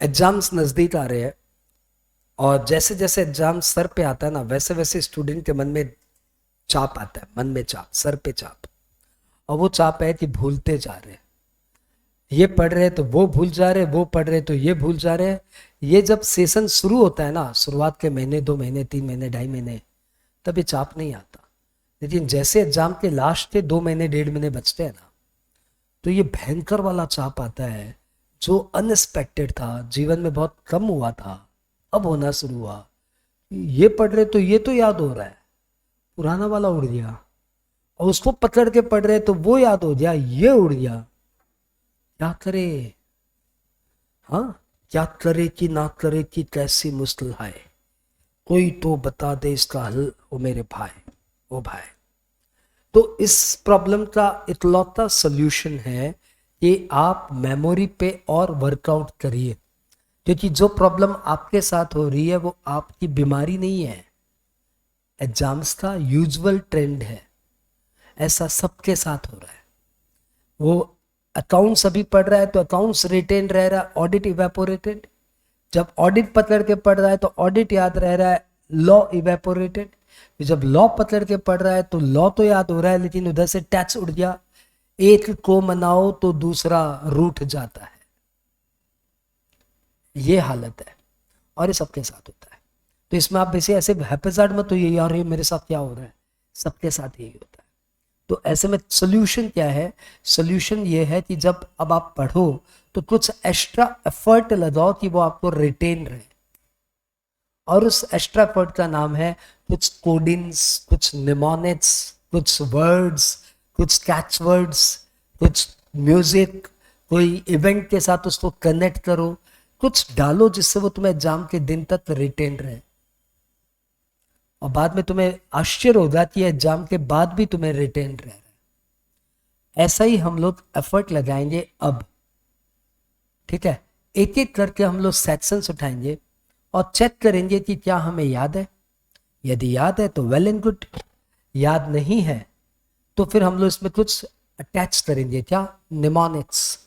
Exams नजदीक आ रहे हैं और जैसे जैसे एग्जाम सर पे आता है ना, वैसे वैसे स्टूडेंट के मन में चाप आता है, मन में चाप, सर पे चाप। और वो चाप है कि भूलते जा रहे हैं, ये पढ़ रहे तो वो भूल जा रहे, वो पढ़ रहे तो ये भूल जा रहे। ये जब सेशन शुरू होता है ना, शुरुआत के महीने, 2 महीने, 3 महीने, 2.5 महीने, तब ये चाप नहीं आता। लेकिन जैसे एग्जाम के लास्ट के 2 महीने, 1.5 महीने बचते हैं ना, तो ये भयंकर वाला चाप आता है जो अनएक्सपेक्टेड था, जीवन में बहुत कम हुआ था, अब होना शुरू हुआ। ये पढ़ रहे तो ये तो याद हो रहा है, पुराना वाला उड़ गया, और उसको पकड़ के पढ़ रहे तो वो याद हो गया, ये उड़ गया। क्या करे? हाँ, क्या करे कि ना करे कि कैसी मुश्किल है, कोई तो बता दे इसका हल ओ मेरे भाई, ओ भाई। तो इस प्रॉब्लम का इकलौता सॉल्यूशन है कि आप मेमोरी पे और वर्कआउट करिए, क्योंकि जो प्रॉब्लम आपके साथ हो रही है वो आपकी बीमारी नहीं है, एग्जाम्स का यूजुअल ट्रेंड है। ऐसा सबके साथ हो रहा है। वो अकाउंट्स अभी पढ़ रहा है तो अकाउंट्स रिटेन रह रहा है, ऑडिट इवेपोरेटेड। जब ऑडिट पकड़ के पढ़ रहा है तो ऑडिट याद रह रहा है, लॉ इवेपोरेटेड। जब लॉ पकड़ के पढ़ रहा है तो लॉ तो याद हो रहा है, लेकिन उधर से टैक्स उड़ गया। एक को मनाओ तो दूसरा रूठ जाता है, ये हालत है, और ये सबके साथ होता है। तो इसमें आप वैसे ऐसे हैप्पीजार्ड मत होइए, यार ये मेरे साथ क्या हो रहा है, सबके साथ यही होता है। तो ऐसे में सोल्यूशन क्या है? सोल्यूशन ये है कि जब अब आप पढ़ो तो कुछ एक्स्ट्रा एफर्ट लगाओ कि वो आपको रिटेन रहे, और उस एक्स्ट्रा एफर्ट का नाम है कुछ कोडिंग्स, कुछ निमोनिक्स, कुछ वर्ड्स, कुछ कैच वर्ड्स, कुछ म्यूजिक, कोई इवेंट के साथ उसको कनेक्ट करो, कुछ डालो जिससे वो तुम्हें एग्जाम के दिन तक रिटेन रहे, और बाद में तुम्हें आश्चर्य होगा कि एग्जाम के बाद भी तुम्हें रिटेन रह रहा है। ऐसा ही हम लोग एफर्ट लगाएंगे अब, ठीक है? एक एक करके हम लोग सेक्शंस उठाएंगे और चेक करेंगे कि क्या हमें याद है। यदि याद है तो वेल एंड गुड, याद नहीं है तो फिर हम लोग इसमें कुछ अटैच करेंगे, क्या? निमोनिक्स,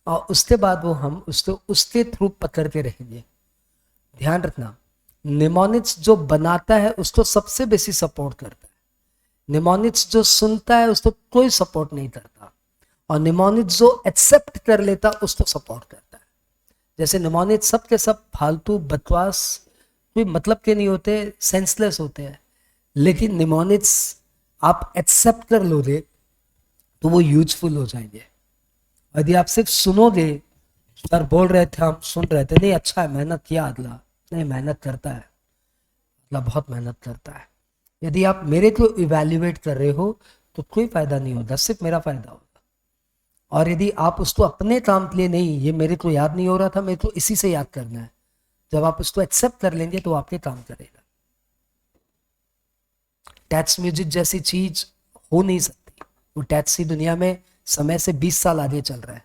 और उसके बाद वो हम उसको उसके थ्रू पकड़ के रहेंगे। ध्यान रखना, निमोनिक्स जो बनाता है उसको सबसे बेसी सपोर्ट करता है, निमोनिक्स जो सुनता है उसको कोई सपोर्ट नहीं करता, और निमोनिक्स जो एक्सेप्ट कर लेता उसको सपोर्ट करता है। जैसे निमोनिक्स सब के सब फालतू बकवास, कोई मतलब के नहीं होते, सेंसलेस होते हैं, लेकिन निमोनिक्स आप एक्सेप्ट कर लोगे तो वो यूजफुल हो जाएंगे। यदि आप सिर्फ सुनोगे, सर बोल रहे थे हम सुन रहे थे, नहीं अच्छा है, मेहनत किया अगला, नहीं मेहनत करता है अगला, बहुत मेहनत करता है, यदि आप मेरे को इवेल्युएट कर रहे हो तो कोई फायदा नहीं होगा, सिर्फ मेरा फायदा होगा। और यदि आप उसको अपने काम के लिए, नहीं ये मेरे को याद नहीं हो रहा था, मेरे को इसी से याद करना है, जब आप उसको एक्सेप्ट कर लेंगे तो आपके काम करेगा। टैक्स म्यूजिक जैसी चीज हो नहीं सकती, वो टैक्स की दुनिया में समय से 20 साल आगे चल रहा है,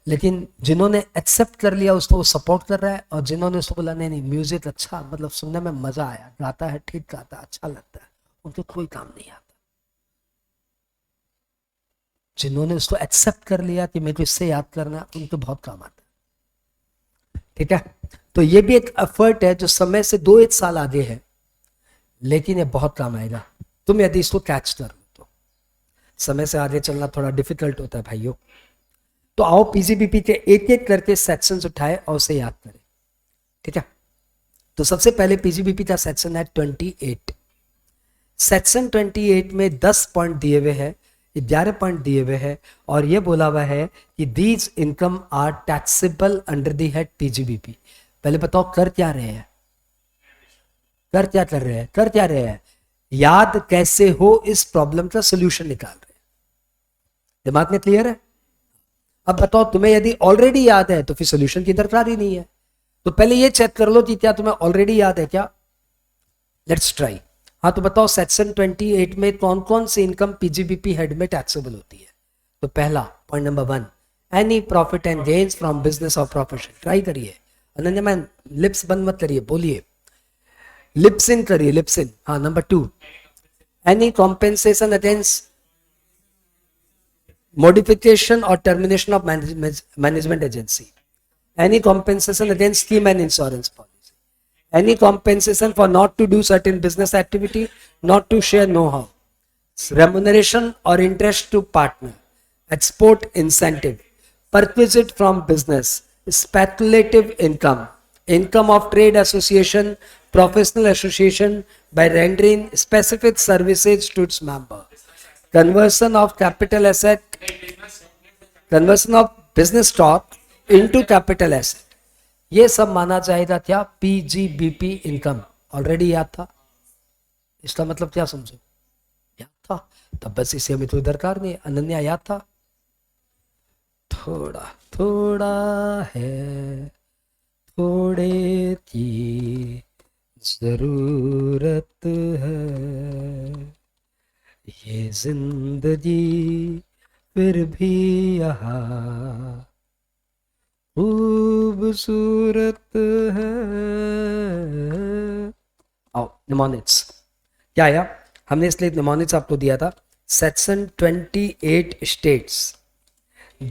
लेकिन जिन्होंने एक्सेप्ट कर लिया उसको वो सपोर्ट कर रहा है, और जिन्होंने उसको बोला नहीं नहीं म्यूजिक अच्छा, मतलब सुनने में मजा आया, गाता है ठीक, गाता है अच्छा लगता है, उनको कोई काम नहीं आता। जिन्होंने उसको एक्सेप्ट कर लिया कि मेरे को इससे याद करना है, उनको बहुत काम आता है, ठीक है? तो ये भी एक एफर्ट है जो समय से 2-1 साल आगे है, लेकिन ये बहुत काम आएगा तुम यदि इसको कैच कर लो तो। समय से आगे चलना थोड़ा डिफिकल्ट होता है भाइयों। तो आओ पीजीबीपी के एक एक करके सेक्शंस उठाए और उसे याद करें, ठीक है? तो सबसे पहले पीजीबीपी का सेक्शन है 28। सेक्शन 28 में 10 पॉइंट दिए हुए हैं, 11 पॉइंट दिए हुए हैं, और ये बोला हुआ है कि these income are taxable under the head PGBP. पहले बताओ कर क्या रहे हैं, कर क्या कर रहे हैं, कर क्या रहे हैं? याद कैसे हो इस प्रॉब्लम का सोल्यूशन निकाल रहे हैं। दिमाग में क्लियर है? अब बताओ तुम्हें यदि ऑलरेडी याद है तो फिर सोल्यूशन की दरकार ही नहीं है, तो पहले ये चेक कर लो कि क्या तुम्हें ऑलरेडी याद है क्या। Let's try. हाँ तो बताओ सेक्शन 28 में कौन कौन सी इनकम पीजीबीपी हेड में टैक्सेबल होती है? तो पहला point number 1, any profit and gains from business और प्रोफेशन। ट्राई करिए, अनन्या मैम लिप्स बंद मत करिए, बोलिए, लिप्स इन करिए, लिप्स इन। हाँ number 2, any compensation against modification और termination of management agency. Any compensation against scheme and insurance policy. Any compensation for not to do certain business activity, not to share know-how. Remuneration or interest to partner. Export incentive. Perquisite from business. Speculative income. Income of trade association, professional association by rendering specific services to its member. Conversion of capital asset. Conversion of business stock into capital asset. ये सब माना जाएगा क्या? PGBP income. Already याद था. इसका मतलब क्या समझो? याद था. तब बस इसे हमें तो दरकार नहीं. अनन्या याद था. थोड़ा थोड़ा है, थोड़े की जरूरत है, ये जिंदगी फिर भी यहाँ खूबसूरत है. आओ निमोनिक्स. क्या आया? हमने इसलिए निमोनिक्स आपको दिया था. Section 28 states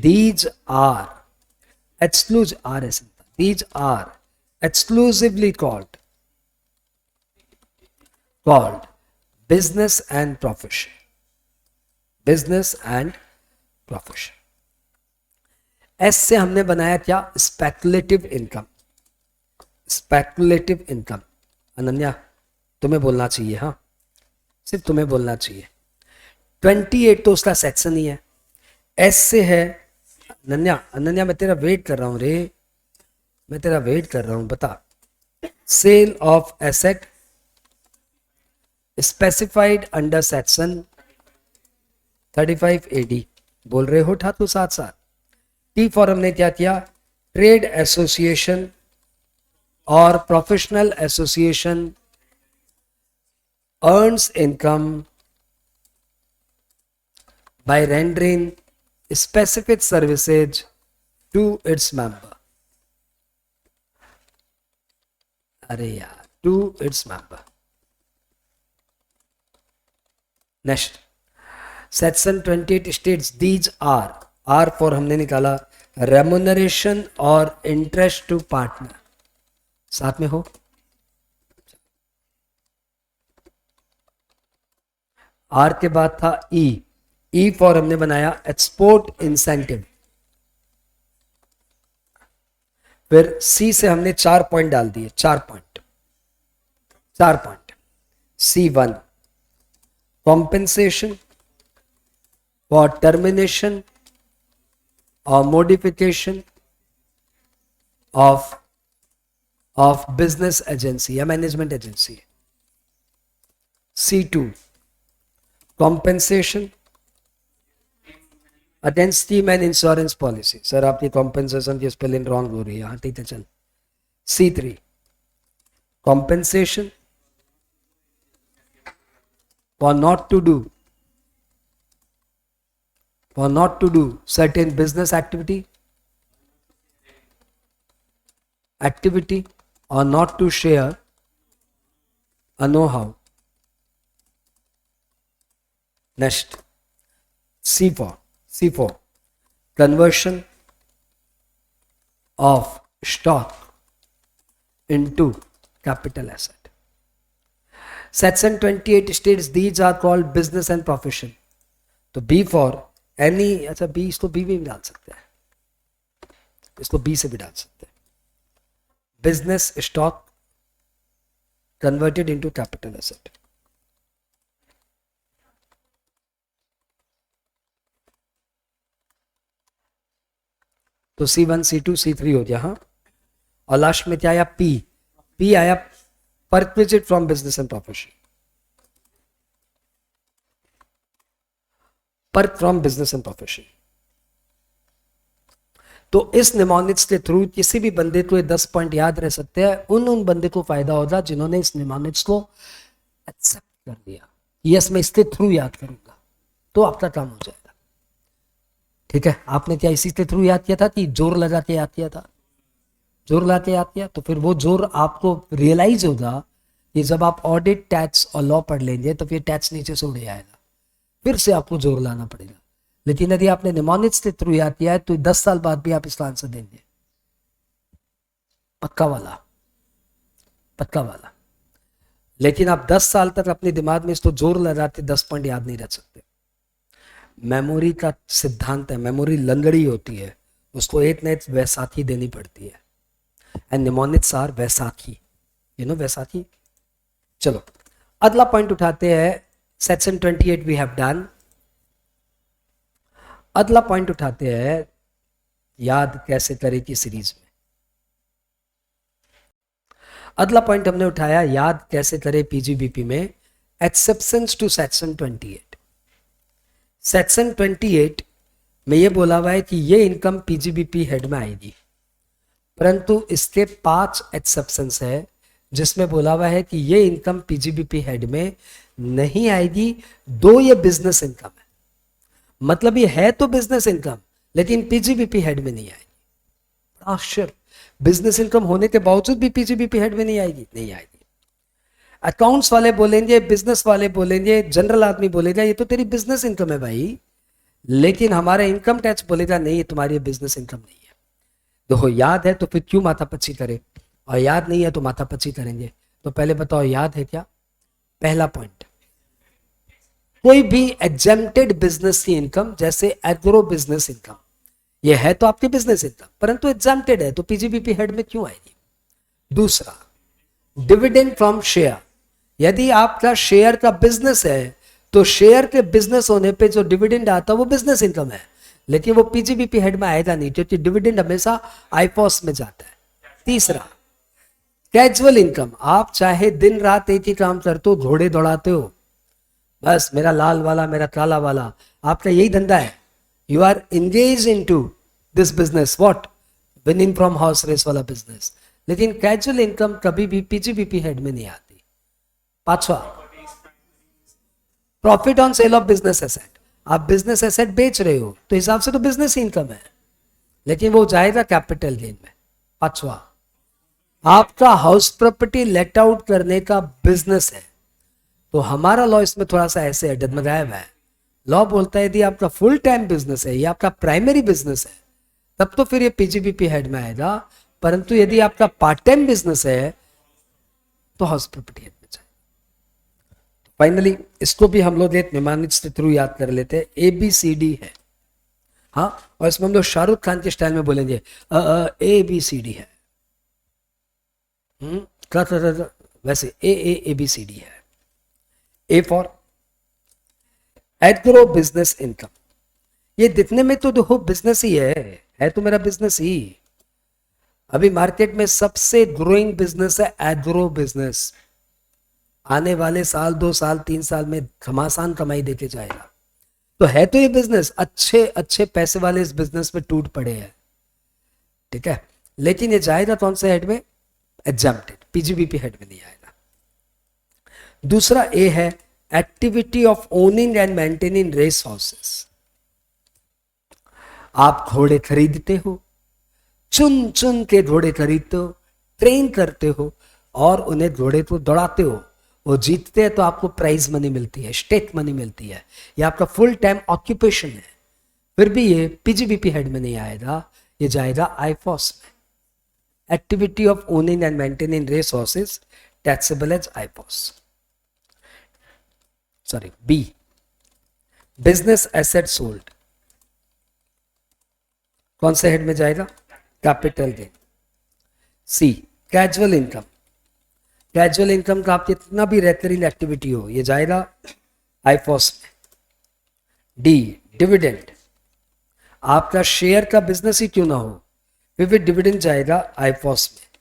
these are exclusively called business and profession. Business and profession. S से हमने बनाया क्या? Speculative income. Speculative income. Ananya तुम्हें बोलना चाहिए. हाँ, सिर्फ तुम्हें बोलना चाहिए. 28 तो उसका सेक्शन ही है. एस से है अनन्या. अनन्या मैं तेरा वेट कर रहा हूं रे, मैं तेरा वेट कर रहा हूं. बता. Sale of asset specified under section 35 AD. बोल रहे हो ठाकुर साथ साथ. टी फॉर हमने क्या किया? ट्रेड एसोसिएशन और professional association earns income by rendering specific services to its member. अरे यार, to its member. Next section 28 states these are four हमने निकाला रेमुनरेशन और इंटरेस्ट टू पार्टनर. साथ में हो. आर के बाद था ई फॉर हमने बनाया एक्सपोर्ट इंसेंटिव. फिर सी से हमने 4 पॉइंट डाल दिए. 4 point. C1 compensation for termination or modification of business agency या management agency. C2 compensation against scheme and insurance policy. Sir आपकी compensation की स्पेलिंग रॉन्ग हो रही है. हाँ ठीक है चल. C3 compensation for not to do certain business activity or not to share a know-how. Next C4 conversion of stock into capital asset. Section 28 states these are called business and profession. तो B for any. अच्छा B, इसको B भी डाल सकते हैं. इसको B से भी डाल सकते हैं. Business stock converted into capital asset. तो C1 C2 C3 हो गया. हाँ, और लास्ट में क्या आया? P आया perquisite from business and profession. Perk from business and profession. तो इस निमोनिक्स के थ्रू किसी भी बंदे को ये 10 पॉइंट याद रह सकते हैं. उन बंदे को फायदा होगा जिन्होंने इस निमोनिक्स को एक्सेप्ट कर लिया. यस, मैं इसके थ्रू याद करूंगा तो आपका काम हो जाएगा. ठीक है. आपने क्या इसी के थ्रू याद किया था कि जोर लगा के याद किया था? जोर लाते याद किया. तो फिर वो जोर आपको रियलाइज होगा कि जब आप ऑडिट, टैक्स और लॉ पढ़ लेंगे तो फिर टैक्स नीचे से उड़ आएगा. फिर से आपको जोर लाना पड़ेगा. लेकिन यदि आपने निमोनिक्स के थ्रू याद किया है तो 10 साल बाद भी आप इसका आंसर देंगे. पक्का वाला, पक्का वाला। लेकिन आप 10 साल तक अपने दिमाग में इसको जोर लगाते 10 पॉइंट याद नहीं रख सकते। मेमोरी का सिद्धांत है, मेमोरी लंगड़ी होती है, उसको एक न एक वैसाखी देनी पड़ती है। एंड निमोनिक्स आर वैसाखी, यू नो वैसाखी। चलो अगला पॉइंट उठाते हैं। Section 28 we have done. अगला पॉइंट उठाते हैं याद कैसे करें की सीरीज में। अगला पॉइंट हमने उठाया याद कैसे करें पीजीबीपी में, एक्सेप्शंस टू सेक्शन 28। सेक्शन 28 में ये बोला हुआ है कि ये इनकम पीजीबीपी हेड में आएगी, परंतु इसके 5 एक्सेप्शंस है जिसमें बोला हुआ है कि ये इनकम पीजीबीपी हेड में नहीं आएगी, दो ये बिजनेस इनकम है। मतलब ये है तो बिजनेस इनकम, लेकिन पीजीबीपी हेड में नहीं आएगी। आश्चर्य, बिजनेस इनकम होने के बावजूद भी पीजीबीपी हेड में नहीं आएगी, नहीं आएगी। अकाउंट्स वाले बोलेंगे, बिजनेस वाले बोलेंगे, जनरल आदमी बोलेगा ये तो तेरी बिजनेस इनकम है भाई, लेकिन हमारा इनकम टैक्स बोलेगा नहीं ये तुम्हारी बिजनेस इनकम नहीं है। देखो याद है तो फिर क्यों माथापच्ची करे, और याद नहीं है तो माथापच्ची करेंगे। तो पहले बताओ याद है क्या? पहला पॉइंट, कोई भी एग्जेम्प्टेड बिजनेस की इनकम, जैसे एग्रो बिजनेस इनकम, ये है तो आपकी बिजनेस इनकम, परंतु एग्जेम्प्टेड है तो पीजीबीपी हेड में क्यों आएगी? दूसरा, डिविडेंड फ्रॉम शेयर, यदि आपका शेयर का बिजनेस है तो शेयर के बिजनेस होने पे जो डिविडेंड आता है वो बिजनेस इनकम है, लेकिन वो पीजीबीपी हेड में आएगा नहीं क्योंकि डिविडेंड हमेशा आईपॉस में जाता है। तीसरा, कैजुअल इनकम, आप चाहे दिन रात एक ही काम करते हो, घोड़े दौड़ाते हो, बस मेरा लाल वाला मेरा काला वाला, आपका यही धंधा है, you are engage in to this business, what winning from horse race वाला बिजनेस, लेकिन कैजुअल इनकम कभी भी पीजीबीपी हेड में नहीं आती। पांचवा, profit on sale of business asset, आप बिजनेस एसेट बेच रहे हो तो हिसाब से तो बिजनेस इनकम है, लेकिन वो जाएगा कैपिटल गेन में। पांचवा, आपका हाउस प्रॉपर्टी लेट आउट करने का बिजनेस है, तो हमारा लॉ इसमें थोड़ा सा ऐसे है, डगमगाया हुआ है। लॉ बोलता है यदि आपका फुल टाइम बिजनेस है या आपका प्राइमरी बिजनेस है तब तो फिर ये पीजीबीपी हेड में आएगा, परंतु यदि आपका पार्ट टाइम बिजनेस है तो हाउस प्रॉपर्टी हेड में जाएगा। फाइनली इसको भी हम लोग एक निमानित के थ्रू याद कर लेते हैं, ABCD है, हाँ, और इसमें हम लोग शाहरुख खान के स्टाइल में बोलेंगे ABCD है, वैसे ABCD है। A for agro business income, ये दिखने में तो देखो बिजनेस ही है तो मेरा बिजनेस ही। अभी मार्केट में सबसे ग्रोइंग बिजनेस है एग्रो बिजनेस, आने वाले साल 2 साल 3 साल में घमासान कमाई देके जाएगा। तो है तो ये बिजनेस, अच्छे अच्छे पैसे वाले इस बिजनेस में टूट पड़े हैं, ठीक है, लेकिन ये जाएगा कौन से हेड में? एग्जेम्प्टेड, पीजीबीपी हेड में नहीं आएगा। दूसरा ए है activity of owning and maintaining race horses, आप घोड़े खरीदते हो, चुन चुन के घोड़े खरीदते हो, ट्रेन करते हो और उन्हें घोड़े को दौड़ाते हो, वो जीतते हैं तो आपको प्राइज मनी मिलती है, स्टेक मनी मिलती है, ये आपका फुल टाइम ऑक्यूपेशन है, फिर भी ये पीजीबीपी हेड में नहीं आएगा, ये जाएगा आईफॉस में। Activity of owning and maintaining race horses taxable as IFOS. Sorry, B, business asset sold, कौन से हेड में जाएगा? Capital gain. C, casual income, casual income का आप कितना भी रेकरिंग एक्टिविटी हो ये जाएगा आईफॉस में। डी, डिविडेंड, आपका शेयर का बिजनेस ही क्यों ना हो फिर भी डिविडेंड जाएगा आईफॉस में।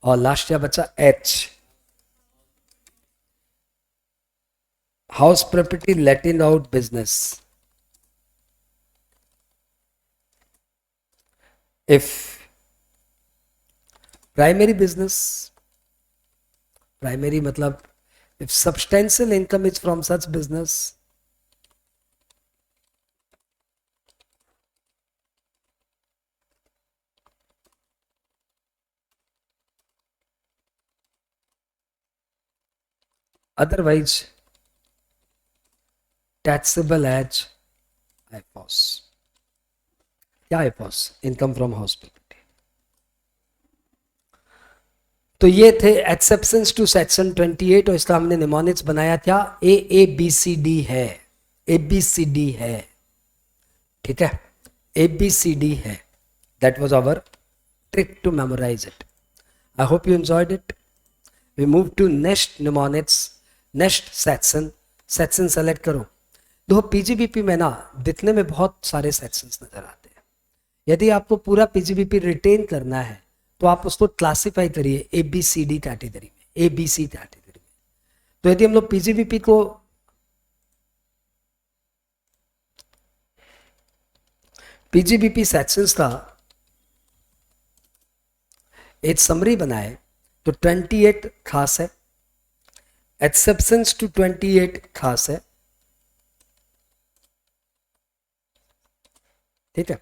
और लास्ट क्या बचा? H, house property letting out business, if primary business, primary मतलब if substantial income is from such business, otherwise taxable as IFOS। क्या IFOS? Income from house property. तो ये थे एक्सेप्शंस टू सेक्शन 28 और इसका हमने निमोनिक्स बनाया था ए बी सी डी है, ए बी सी डी है, ठीक है, ए बी सी डी है. That was our trick to memorize it. I hope you enjoyed it. We move to next mnemonics, next section. Section select करो. देखो PGBP में ना दिखने में बहुत सारे सेक्शंस नजर आते हैं. यदि आपको पूरा पीजीबीपी रिटेन करना है तो आप उसको क्लासिफाई करिए A B C D category में, ए बी सी कैटेगरी में. तो यदि हम लोग पीजीबीपी को पीजीबीपी सेक्शंस का एक समरी बनाए तो 28 खास है, एक्सेप्शंस टू 28 खास है, ठीक है.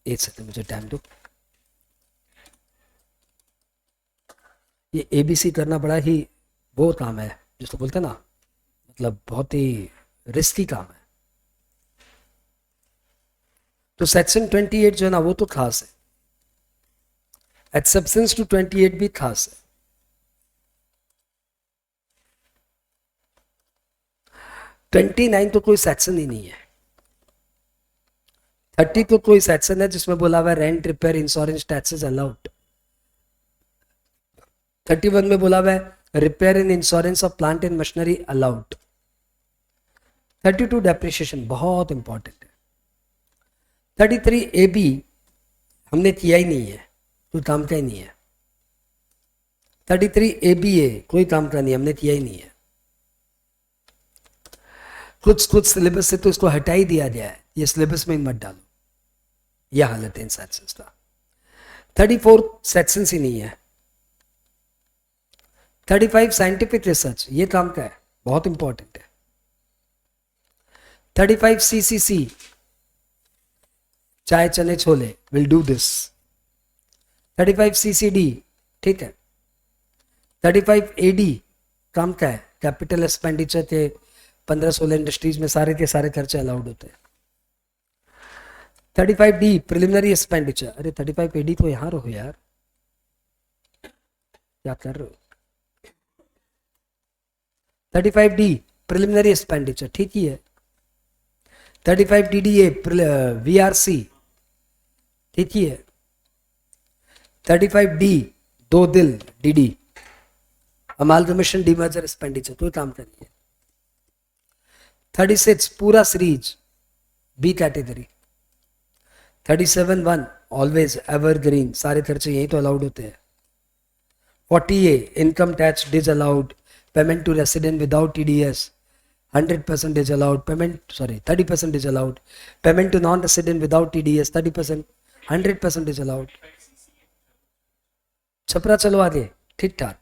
एक सेकंड मुझे टाइम दो. ये एबीसी करना बड़ा ही वो काम है जिसको बोलते हैं ना, मतलब बहुत ही रिस्की काम है. तो सेक्शन 28 जो है ना वो तो खास है, एक्सेप्शंस टू 28 भी खास है. ट्वेंटी 29 तो कोई सेक्शन ही नहीं है. 30 तो कोई सेक्शन है जिसमें बोला हुआ है rent, repair, insurance, taxes allowed. 31 में बोला हुआ है repair and insurance of plant and machinery allowed. 32 depreciation बहुत इंपॉर्टेंट है. 33 ए बी हमने किया ही नहीं है, कोई काम का ही नहीं है. 33 ए बी ए कोई काम का नहीं, हमने किया ही नहीं है. कुछ सिलेबस से तो इसको हटा ही दिया गया है, ये सिलेबस में मत डालो, यह हालत है इन सेक्शंस का. 34 सेक्शंस ही नहीं है. 35 साइंटिफिक रिसर्च, ये काम का है, बहुत इंपॉर्टेंट है. 35 सीसीसी चाय चने chole, will do this. 35 CCD, ठीक है. 35 एडी काम का है, कैपिटल एक्सपेंडिचर के 15-16 इंडस्ट्रीज में सारे के सारे खर्चे अलाउड होते हैं. 35 डी प्रिलिमिनरी एक्सपेंडिचर. अरे 35 एडी तो यहां रहो यार, क्या कर रहे हो. 35 डी प्रिलिमिनरी एक्सपेंडिचर, ठीक ही है. 35 डीडीए वीआरसी, ठीक ही है. 35 डी दो दिल डीडी अमालगमेशन डीमर्जर एक्सपेंडिचर, कोई काम का नहीं है. 36 पूरा series B category. 37(1) always evergreen, सारे खर्चे यही तो अलाउड होते हैं. 40A income tax disallowed, payment to resident without TDS 100% is allowed, payment 30% is allowed, payment to non-resident without TDS 30%, 100% is allowed. छपरा चलो आगे, ठीक ठाक.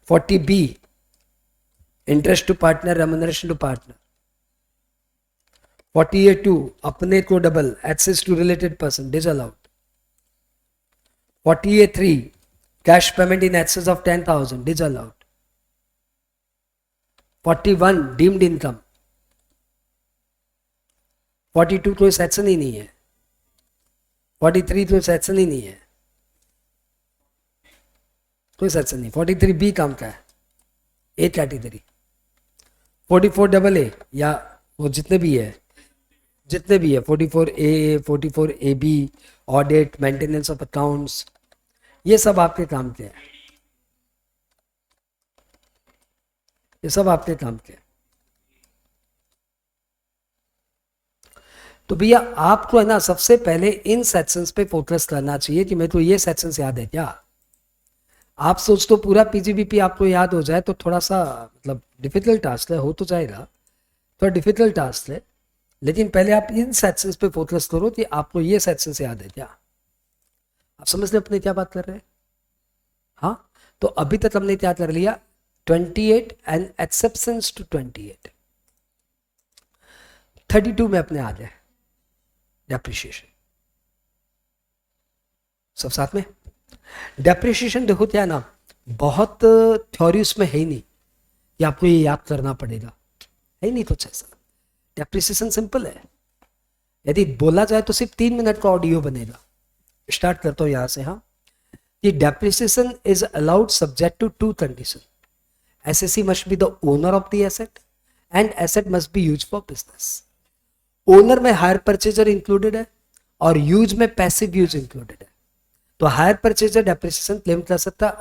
40B interest to partner, remuneration to partner. 40A2 अपने को double, excess to related person disallowed. 40A3 cash payment in excess of 10,000 disallowed. 41 deemed income. 42 कोई section ही नहीं है. 43 कोई सेक्शन ही नहीं है, कोई सेक्शन नहीं. 43B काम का है, ए कैटेगरी. 44AA या वो जितने भी है 44A, 44AB audit, maintenance of accounts, ये सब आपके काम के हैं, ये सब आपके काम के. तो भैया आपको है ना सबसे पहले इन सेक्शंस पे फोकस करना चाहिए कि मेरे को ये सेक्शंस याद है क्या. आप सोच तो पूरा पीजीबीपी आपको याद हो जाए तो थोड़ा सा मतलब डिफिकल्ट टास्क है, हो तो जाएगा, थोड़ा डिफिकल्ट टास्क है, लेकिन पहले आप इन सेक्शंस पे फोकस करो कि आपको ये सेक्शंस याद है क्या. आप समझ रहे अपने क्या बात कर रहे हैं. हाँ, तो अभी तक हमने क्या कर लिया, 28 एंड एक्सेप्शंस टू 28. 32 में अपने आ गए डेप्रिसिएशन, सब साथ में. डेप्रिसिएशन देखो क्या ना, बहुत थ्योरी उसमें है ही नहीं कि आपको ये याद करना पड़ेगा, है ही नहीं कुछ ऐसा. डेप्रिसिएशन सिंपल है, यदि बोला जाए तो सिर्फ 3 मिनट का ऑडियो बनेगा, स्टार्ट करता हूं यहां से। हाँ, कि depreciation is allowed subject to condition. Assessee must be the owner of the asset and asset must be use for business. Owner में हायर परचेजर इंक्लूडेड है और यूज में पैसिव यूज इंक्लूडेड है। तो हायर परचेजर डेप्रिसिएशन क्लेम कर सकता है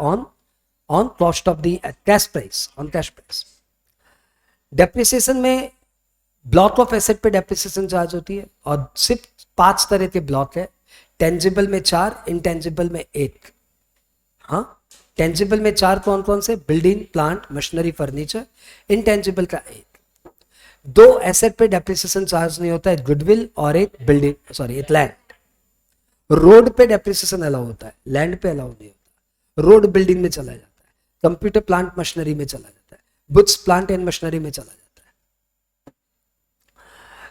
on cost of the cash price, on cash price. Depreciation में ब्लॉक ऑफ एसेट पे डेप्रिसिएशन चार्ज होती है और सिर्फ 5 तरह के ब्लॉक है। टेंजिबल में 4, इंटेंजिबल में 1। हाँ, टेंजिबल में 4 कौन कौन से? Building, plant, machinery, furniture. Intangible का 1। 2 एसेट पे डेप्रिसिएशन चार्ज नहीं होता है, गुडविल और एक लैंड। रोड पे डेप्रिसिएशन अलाउ होता है, लैंड पे अलाउ नहीं होता। रोड बिल्डिंग में चला जाता है, कंप्यूटर प्लांट मशीनरी में चला जाता है, गुड्स प्लांट एंड मशीनरी में चला जाता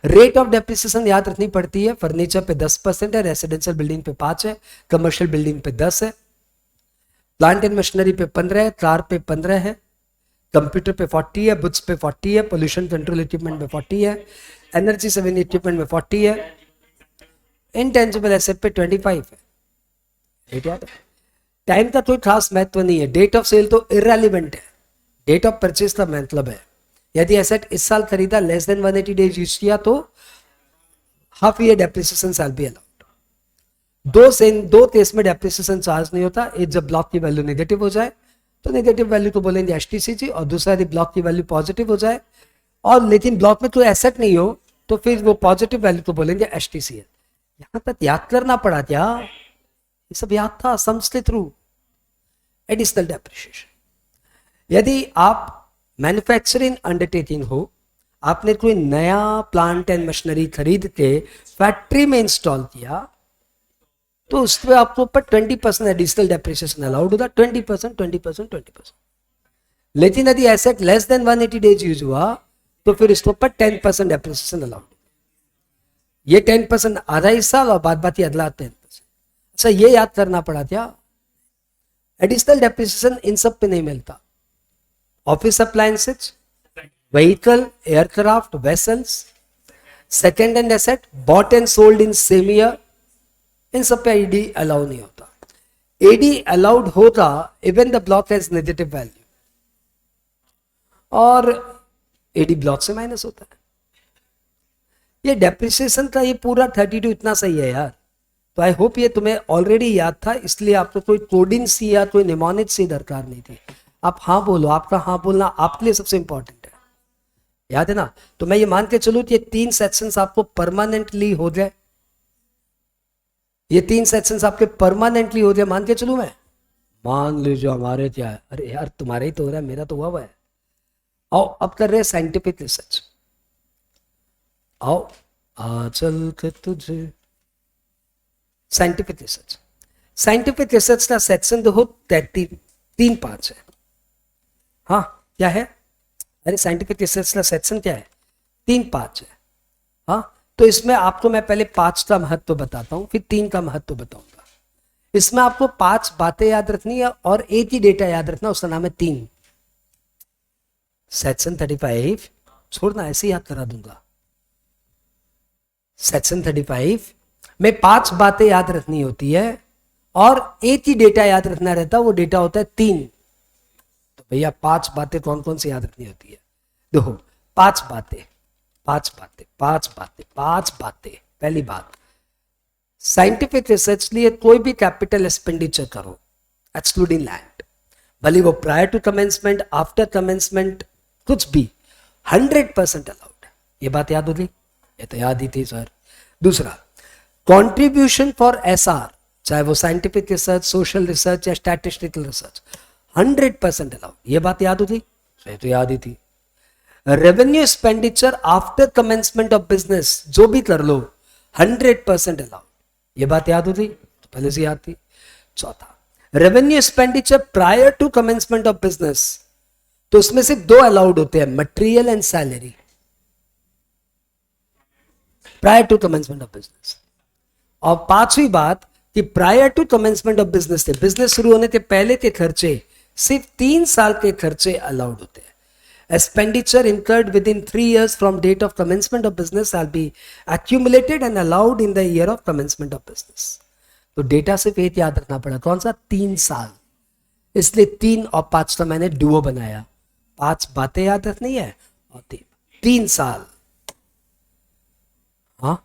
है। रेट ऑफ डेप्रिसिएशन याद रखनी पड़ती है। फर्नीचर पे 10% है, रेसिडेंशियल बिल्डिंग पे 5 है, कमर्शियल बिल्डिंग पे 10 है, प्लांट एंड मशीनरी पे 15 है, कार पे 15 है, कंप्यूटर पे 40 है, बुक्स पे 40 है, पोल्यूशन कंट्रोल इक्विपमेंट में 40 है, एनर्जी सेविंग इक्विपमेंट में 40 है, इंटेंजिबल एसेट पे 25 है। टाइम का कोई खास महत्व नहीं है। डेट ऑफ सेल तो इररेलेवेंट है, डेट ऑफ परचेज का मतलब है। यदि एसेट इस साल खरीदा, लेस देन 180 डेज यूज किया, तो half year depreciation shall be allowed. दो केस में डेप्रिसिएशन चार्ज नहीं होता। एक जब ब्लॉक की वैल्यू नेगेटिव हो जाए तो नेगेटिव वैल्यू को बोलेंगे एचटीसीजी, और दूसरा यदि ब्लॉक की वैल्यू पॉजिटिव हो जाए और लेकिन ब्लॉक में कोई एसेट नहीं हो तो फिर वो पॉजिटिव वैल्यू को बोलेंगे एचटीसीएल। यहां तक याद करना पड़ा क्या? ये सब याद था, समझते थ्रू। एडिशनल डेप्रिसिएशन, यदि आप मैन्युफैक्चरिंग अंडरटेकिंग हो, आपने कोई नया प्लांट एंड मशीनरी खरीद के फैक्ट्री में इंस्टॉल किया, तो उस पर आपको ऊपर 20% एडिशनल डेप्रिसिएशन अलाउड होता है। 20%। लेकिन यदि asset less than 180 days use हुआ तो फिर इसके ऊपर 10% डेप्रिसिएशन अलाउड। ये 10% आधा हिस्सा और बाद बाकी अगला 10%। अच्छा, ये याद करना पड़ा क्या? एडिशनल डेप्रिसिएशन इन सब पे नहीं मिलता। Office appliances, vehicle, aircraft, vessels, second hand asset bought and sold in same year, इन सब पे एडी अलाउ नहीं होता। एडी अलाउड होगा even the block has negative value, और एडी ब्लॉक से माइनस होता है। ये डेप्रिसिएशन का ये पूरा 32 इतना सही है यार। तो आई होप ये तुम्हें ऑलरेडी याद था, इसलिए आपको कोई कोडिंग सी या कोई निमोनिक सी दरकार नहीं थी। आप हाँ बोलो, आपका हाँ बोलना आपके लिए सबसे इंपॉर्टेंट है, याद है ना? तो मैं ये मान के चलूं कि ये 3 सेक्शंस आपको परमानेंटली हो जाए, ये 3 सेक्शंस आपके परमानेंटली हो जाए, मान के चलूं मैं? मान लीजिए हमारे क्या है, अरे यार तुम्हारे ही तो हो रहा है, मेरा तो हुआ है। आओ अब कर रहे हैं साइंटिफिक रिसर्च। आओ आ चल के तुझे साइंटिफिक रिसर्च। साइंटिफिक रिसर्च का सेक्शन देखो 3 पार्ट है। हाँ क्या है? अरे साइंटिफिक रिसर्च का सेक्शन क्या है? 3 पार्ट है। हाँ, तो इसमें आपको मैं पहले 5 का महत्व बताता हूं, फिर 3 का महत्व बताऊंगा। इसमें आपको 5 बातें याद रखनी है और एक ही डेटा याद रखना, उसका नाम है 3। सेक्शन 35 छोड़ना, ऐसे ही याद करा दूंगा। सेक्शन 35 में 5 बातें याद रखनी होती है और एक ही डेटा याद रखना रहता है, वो डेटा होता है 3। तो भैया 5 बातें कौन कौन सी याद रखनी होती है? देखो 5 बातें। पहली बात, साइंटिफिक रिसर्च लिए कोई भी कैपिटल एक्सपेंडिचर करो एक्सक्लूडिंग लैंड, भले वो prior to commencement, after commencement, कुछ भी 100% अलाउड है। ये बात याद होगी? ये तो याद ही थी सर। दूसरा, कंट्रीब्यूशन फॉर एसआर, चाहे वो साइंटिफिक रिसर्च, सोशल रिसर्च या स्टैटिस्टिकल रिसर्च, 100% अलाउड। ये बात याद होती? ये तो याद ही थी। Revenue expenditure after commencement of business, जो भी कर लो 100% अलाउड। ये बात याद होती? तो पहले से याद थी। चौथा, revenue expenditure prior to commencement of business, तो उसमें सिर्फ 2 अलाउड होते हैं, material and salary, prior to commencement of business. और 5वीं बात कि prior to commencement of business थे, बिजनेस शुरू होने के पहले के खर्चे, सिर्फ 3 साल के खर्चे अलाउड होते हैं। Expenditure incurred within 3 years from date of commencement of business shall be accumulated and allowed in the year of commencement of business. तो डेटा सिर्फ एक याद रखना पड़ा, कौन सा? 3 साल। इसलिए 3 और 5 का मैंने डुओ बनाया। 5 बातें याद रखनी है और 3 साल। हाँ,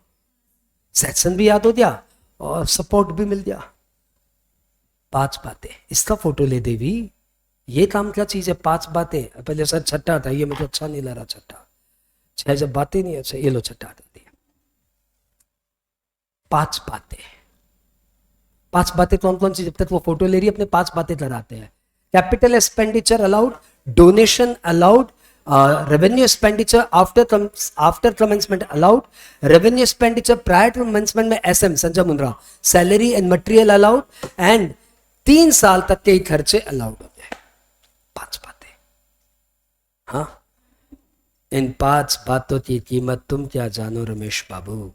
सेक्शन भी याद हो गया और सपोर्ट भी मिल गया। 5 बातें। इसका फोटो ले देवी, ये काम क्या चीज है? 5 बातें। पहले सर छठा था, ये मुझे अच्छा नहीं लग रहा छठा। 6 जब बातें नहीं अच्छा, ये लो छठा कर दिया। 5 बातें। 5 बातें कौन कौन सी? जब तक वो फोटो ले रही है अपने 5 बातें कराते हैं। Capital expenditure allowed, donation allowed, revenue expenditure after commencement allowed, revenue expenditure prior to commencement में S M Sanjay Mundra, salary and material allowed, and 3 साल तक के खर्चे अलाउड होते हैं। 5 बातें। हाँ, इन 5 बातों की कीमत तुम क्या जानो रमेश बाबू।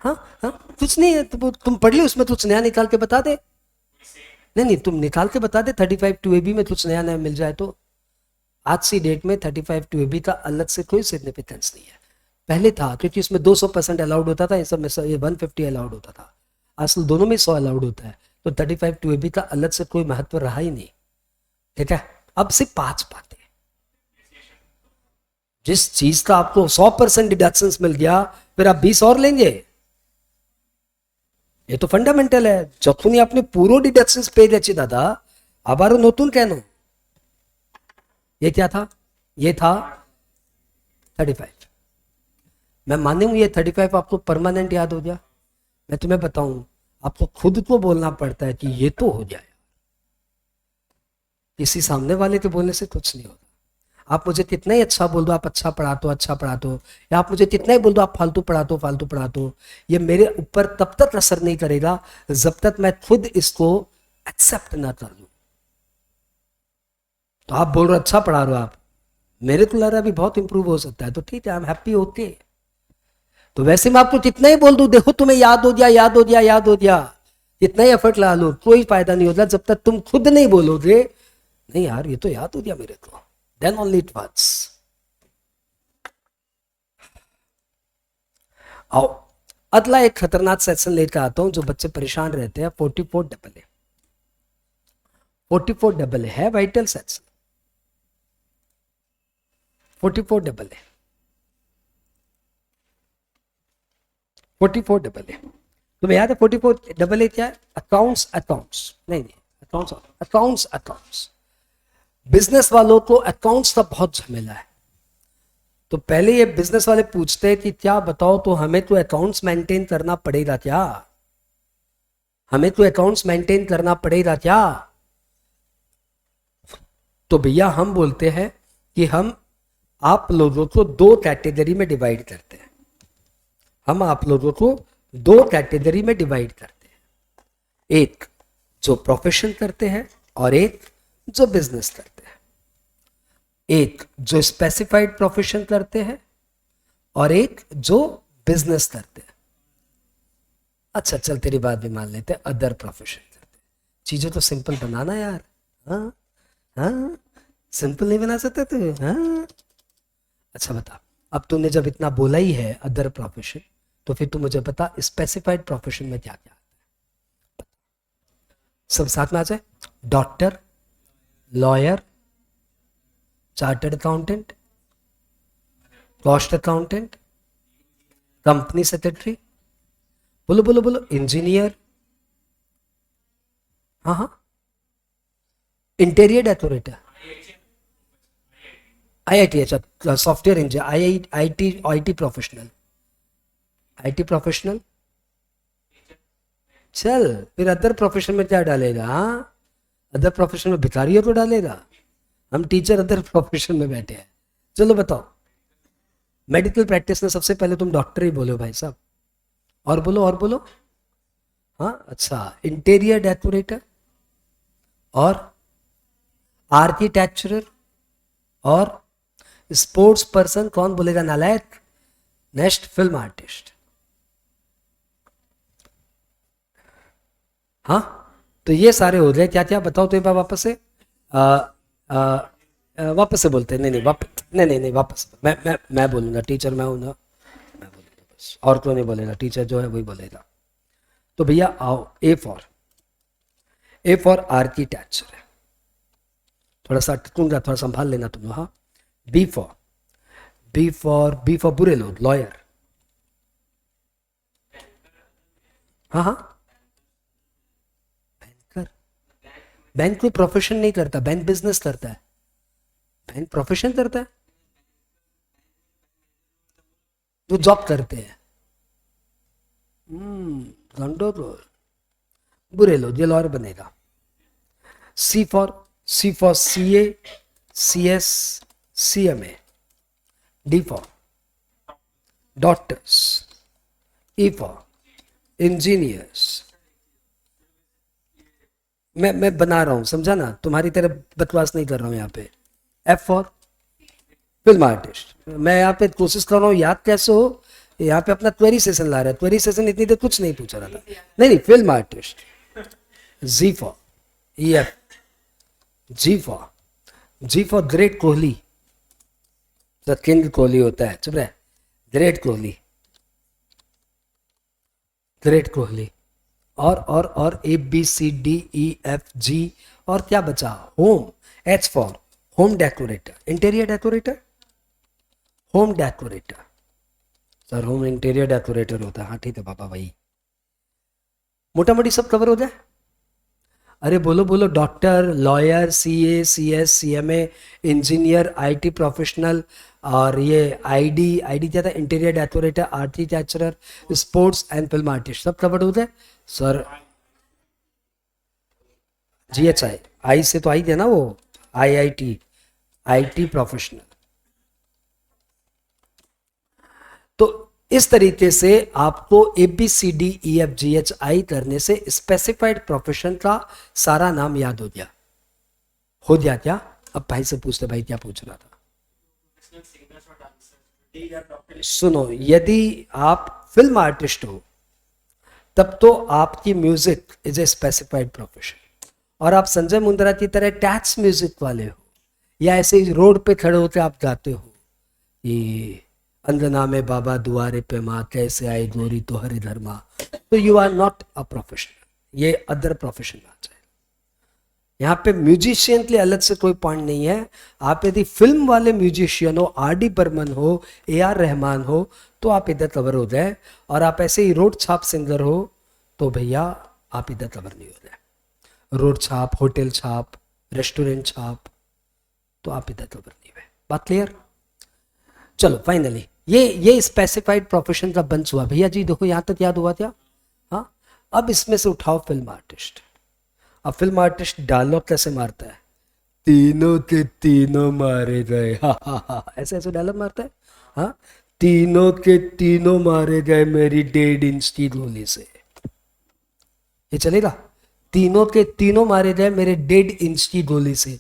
हाँ हाँ, कुछ नहीं है, तुम पढ़ ली, उसमें कुछ नया निकाल के बता दे। नहीं, तुम निकाल के बता दे 35 टू AB में कुछ नया नया मिल जाए तो। आज सी डेट में 35 टू AB का अलग से कोई सिग्निफिकेंस नहीं है। पहले था, क्योंकि उसमें 200% अलाउड होता था, इस सब में ये 150 अलाउड होता था। असल दोनों में 100 अलाउड होता है, तो 35 टू AB का अलग से कोई महत्व रहा ही नहीं। ठीक है, अब सिर्फ 5 बातें। जिस चीज का आपको 100% डिडक्शन मिल गया, फिर आप 20 और लेंगे? ये तो फंडामेंटल है। যখনই আপনি পুরো ডিডাকশনস পেয়ে যাচ্ছে দাদা, আবারও নতুন কেন? ये क्या था? ये था 35। मैं मानूं ये 35 आपको परमानेंट याद हो गया। मैं तुम्हें बताऊं, आपको खुद को बोलना पड़ता है कि ये तो हो जाए, किसी सामने वाले के बोलने से कुछ नहीं होता। आप मुझे कितना ही अच्छा बोल दो, आप अच्छा पढ़ा दो, या आप मुझे कितना ही बोल दो आप फालतू पढ़ा दो, ये मेरे ऊपर तब तक असर नहीं करेगा जब तक मैं खुद इसको एक्सेप्ट ना कर लूं। तो आप बोल रहे अच्छा पढ़ा रहे हो आप, मेरे को लग रहा है अभी बहुत इंप्रूव हो सकता है, तो ठीक है, आई एम हैप्पी ओके। तो वैसे मैं आपको कितना ही बोल दूं, देखो तुम्हें याद हो गया, कितना ही एफर्ट ला लो, कोई फायदा नहीं होता जब तक तुम खुद नहीं बोलोगे नहीं यार ये तो याद हो गया मेरे को, then only it works। आओ अगला एक खतरनाक सेक्शन लेकर आता हूं जो बच्चे परेशान रहते हैं। 44AA है वाइटल सेक्शन। 44AA तुम्हें याद है 44AA क्या है? अकाउंट्स नहीं अकाउंट्स। बिजनेस वालों को अकाउंट्स का बहुत झमेला है। तो पहले ये बिजनेस वाले पूछते हैं कि क्या बताओ, तो हमें तो अकाउंट्स मेंटेन करना पड़ेगा क्या? तो भैया हम बोलते हैं कि हम आप लोगों को 2 कैटेगरी में डिवाइड करते हैं। एक जो प्रोफेशन करते हैं और एक जो बिजनेस करते हैं। एक जो स्पेसिफाइड प्रोफेशन करते हैं और एक जो बिजनेस करते हैं। अच्छा चल तेरी बात भी मान लेते हैं, अदर प्रोफेशन करते हैं। चीजें तो सिंपल बनाना यार। हाँ सिंपल नहीं बना सकते तू? हाँ अच्छा बता, अब तूने जब इतना बोला ही है अदर प्रोफेशन, तो फिर तू मुझे बता स्पेसिफाइड प्रोफेशन में क्या क्या आता है? सब साथ में आ जाए। Doctor, lawyer, chartered accountant, cost accountant, company secretary, बोलो, इंजीनियर, हाँ, इंटीरियर डेकोरेटर, IIT, अच्छा सॉफ्टवेयर इंजीनियर, IT प्रोफेशनल। चल फिर अदर प्रोफेशन में क्या डालेगा? हाँ अदर प्रोफेशन में भिखारियों को डालेगा। हम टीचर अदर प्रोफेशन में बैठे हैं। चलो बताओ, मेडिकल प्रैक्टिस में सबसे पहले तुम डॉक्टर ही बोलो भाई साहब। और बोलो। हाँ अच्छा, इंटीरियर डेकोरेटर और आर्किटेक्चरर और स्पोर्ट्स पर्सन, कौन बोलेगा नालायक? Next film artist. हाँ तो ये सारे हो गए। क्या क्या बताओ तो एक बार वापस से वापस से बोलते हैं। नहीं वापस मैं बोलूंगा, टीचर मैं हूं ना, मैं बोलूंगा। और तो नहीं बोलेगा, टीचर जो है वही बोलेगा। तो भैया आओ, ए फॉर आर्किटेक्चर है, थोड़ा सा अटकूंगा, थोड़ा संभाल लेना तुम। हाँ, बी फॉर बुरे लोग, लॉयर। हाँ हाँ, बैंकर। बैंक कोई प्रोफेशन नहीं करता, बैंक बिजनेस करता है, बैंक प्रोफेशन करता है, जो जॉब करते हैं। घंटों तो बुरे लोग, ये लॉयर बनेगा। C for CA, CS, CMA। D for doctors. E for engineers. मैं बना रहा हूं, समझा ना, तुम्हारी तरह बकवास नहीं कर रहा हूं यहाँ पे। F for film artist. मैं यहाँ पे कोशिश कर रहा हूँ याद कैसे हो, यहाँ पे अपना क्वेरी सेशन ला रहा है। क्वेरी सेशन इतनी देर कुछ नहीं पूछ रहा था। नहीं, film artist. G for EF। G for great Kohli. King Kohli होता है, चुप रहे, ग्रेट कोहली, ग्रेट कोहली। और ABCDEFG, और क्या बचा, home. H for home decorator, interior decorator, home decorator. Sir home interior decorator होता है, हाँ ठीक है पापा, वही। मोटा मोटी सब कवर हो जाए। अरे बोलो बोलो, doctor, lawyer, CA, CS, CMA, engineer, IT professional, और ये ID क्या था, interior decorator, architecturer, sports and film artist, सब कवर हो जाए सर। GHI, आई से तो आई थे ना वो, IIT, IT प्रोफेशनल। तो इस तरीके से आपको ABCDEFGHI करने से स्पेसिफाइड प्रोफेशन का सारा नाम याद हो गया। हो गया क्या? अब भाई से पूछते, भाई क्या पूछ रहा था? सुनो, यदि आप फिल्म आर्टिस्ट हो तब तो आपकी music is a specified profession, और आप संजय मुंद्रा की तरह टैक्स म्यूजिक वाले हो, या ऐसे ही रोड पे खड़े होकर आप गाते हो ये अंजना में बाबा दुआरे पे माँ, कैसे आई गोरी तो हरि धर्मा, तो you are not a professional, ये अदर प्रोफेशन आ जाए। यहाँ पे म्यूजिशियन के लिए अलग से कोई पॉइंट नहीं है। आप यदि फिल्म वाले म्यूजिशियन हो, RD बर्मन हो, AR रहमान हो, तो आप इधर कवर हो जाए, और आप ऐसे ही रोड छाप सिंगर हो तो भैया आप इधर कवर नहीं हो जाए। रोड छाप, होटल छाप, रेस्टोरेंट छाप, तो आप इधर कवर नहीं हुए। बात क्लियर? चलो फाइनली ये स्पेसिफाइड प्रोफेशन का बंच हुआ। भैया जी देखो, यहां तक याद हुआ क्या? हाँ, अब इसमें से उठाओ फिल्म आर्टिस्ट। अब फिल्म आर्टिस्ट डायलॉग कैसे मारता है? तीनों के तीनों मारे गए, हा हा हा, ऐसे ऐसे डायलॉग मारता है। हाँ, तीनों के तीनों मारे गए मेरी 1.5 इंच की गोली से, ये चलेगा? तीनों के तीनों मारे गए मेरे 1.5 इंच की गोली से।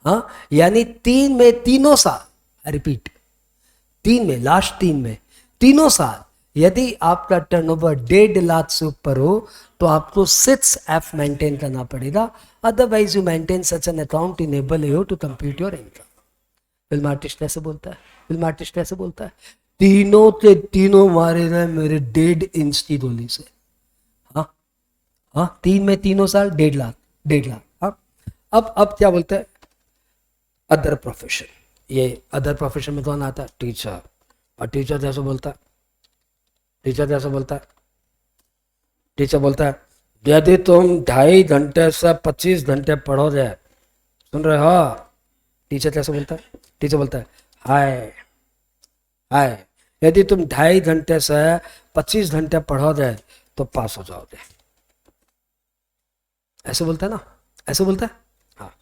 हाँ, यानी 3 में तीनों साल, रिपीट, 3 में, लास्ट 3 में तीनों साल यदि आपका टर्नओवर 1.5 लाख से ऊपर हो तो आपको 6F मेंटेन करना पड़ेगा, otherwise you maintain such an account enable you to compute your income. Film artist कैसे बोलता है? फिल्म आर्टिस्ट कैसे बोलता है? तीनों के तीनों मारे गए मेरे 1.5 इंच की गोली से। हाँ हाँ, 3 में तीनों साल, 1.5 लाख, 1.5 लाख। हाँ, अब क्या बोलता है? Other profession. ये अदर प्रोफेशन में कौन आता है? टीचर। और टीचर कैसे बोलता है? टीचर कैसे बोलता है? टीचर बोलता है, यदि तुम 2.5 घंटे से 25 घंटे पढ़ोगे, सुन रहे हो? टीचर कैसे बोलता है? टीचर बोलता है, हाय हाय, यदि तुम 2.5 घंटे से 25 घंटे पढ़ोगे तो पास हो जाओगे। ऐसे बोलता है ना? ऐसे बोलता है। हाँ,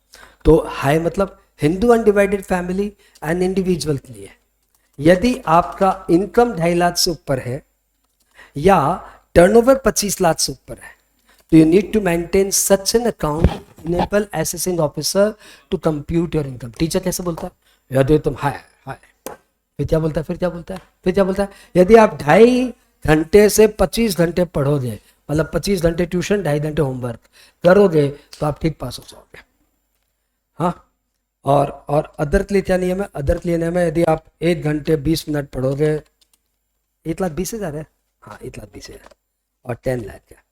तो हाय मतलब Hindu undivided family and individual के लिए, यदि आपका इनकम 2.5 लाख से ऊपर है या टर्नओवर 25 लाख से ऊपर है, तो you need to maintain such an account enable assessing officer to compute your income. Teacher कैसे बोलता है? यदि तुम हाय हाय, फिर क्या बोलता है? फिर क्या बोलता है? फिर क्या बोलता है? यदि आप 2.5 घंटे से 25 घंटे पढ़ोगे, मतलब 25 घंटे ट्यूशन, 2.5 घंटे होमवर्क करोगे, तो आप ठीक पास हो जाओगे। हाँ, और अदर के लिए क्या नियम है? अदर के लिए नियम है, यदि आप 1 घंटे 20 मिनट पढ़ोगे, 1,20,000 है, हाँ 1,20,000 और 10 लाख है।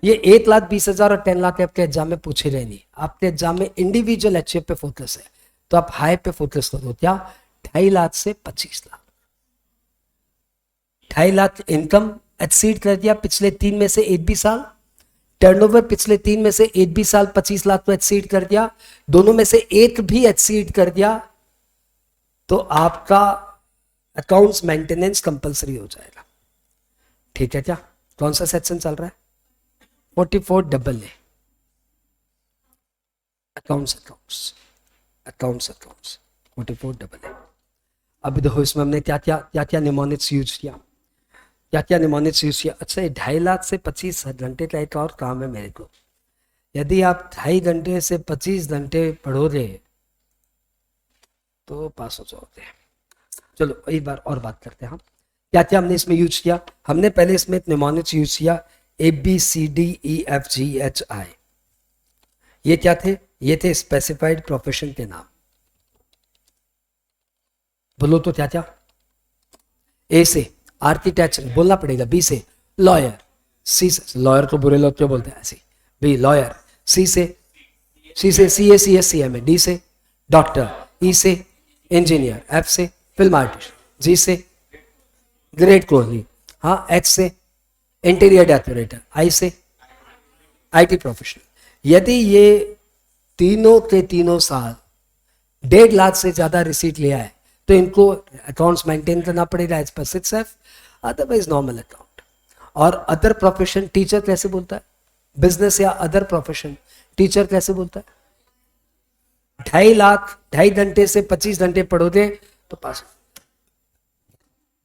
ये 1,20,000 और 10 लाख आपके एग्जाम में पूछे रहे नहीं, आपके एग्जाम में इंडिविजुअल एचएफ पे फोकस है, तो आप हाई पे फोकस करो। क्या 2.5 लाख से 25 लाख, 2.5 लाख इनकम एक्सीड कर दिया पिछले 3 में से 1 भी साल, टर्नओवर पिछले 3 में से 1 भी साल 25 लाख को एक्सीड कर दिया, दोनों में से एक भी एक्सीड कर दिया, तो आपका अकाउंट्स मेंटेनेंस कंपलसरी हो जाएगा। ठीक है क्या? कौन सा सेक्शन चल रहा है? 44AA accounts 44AA। अभी देखो इसमें हमने क्या क्या निमोनिक्स यूज किया, क्या निमोनिक्स यूज किया। अच्छा, 2.5 लाख से 25 घंटे का एक और काम है मेरे को। यदि आप 2.5 घंटे से 25 घंटे पढ़ोगे तो पास हो जाओगे। चलो एक बार और बात करते हैं हम, क्या हमने इसमें यूज किया। हमने पहले इसमें निमोनिक्स यूज किया ABCDEFGHI। ये क्या थे? ये थे स्पेसिफाइड प्रोफेशन के नाम। बोलो तो क्या? ए से आर्किटेक्चर बोलना पड़ेगा, बी से लॉयर, सी से लॉयर को बुरे लोग क्यों बोलते हैं ऐसे, बी लॉयर, सी से CA डी से डॉक्टर, ई से इंजीनियर, एफ से फिल्म आर्टिस्ट, जी से ग्रेट कोहली, हाँ एच से इंटीरियर डेकोरेटर, आई से IT प्रोफेशनल। यदि ये तीनों के तीनों साल 1.5 लाख से ज्यादा रिसीट लिया है तो इनको अकाउंट्स मेंटेन करना पड़ेगा एज पर 6F, अदरवाइज नॉर्मल अकाउंट। और अदर प्रोफेशन टीचर कैसे बोलता है? बिजनेस या अदर प्रोफेशन टीचर कैसे बोलता है? 2.5 लाख 2.5 घंटे से 25 घंटे पढ़ोगे तो पास।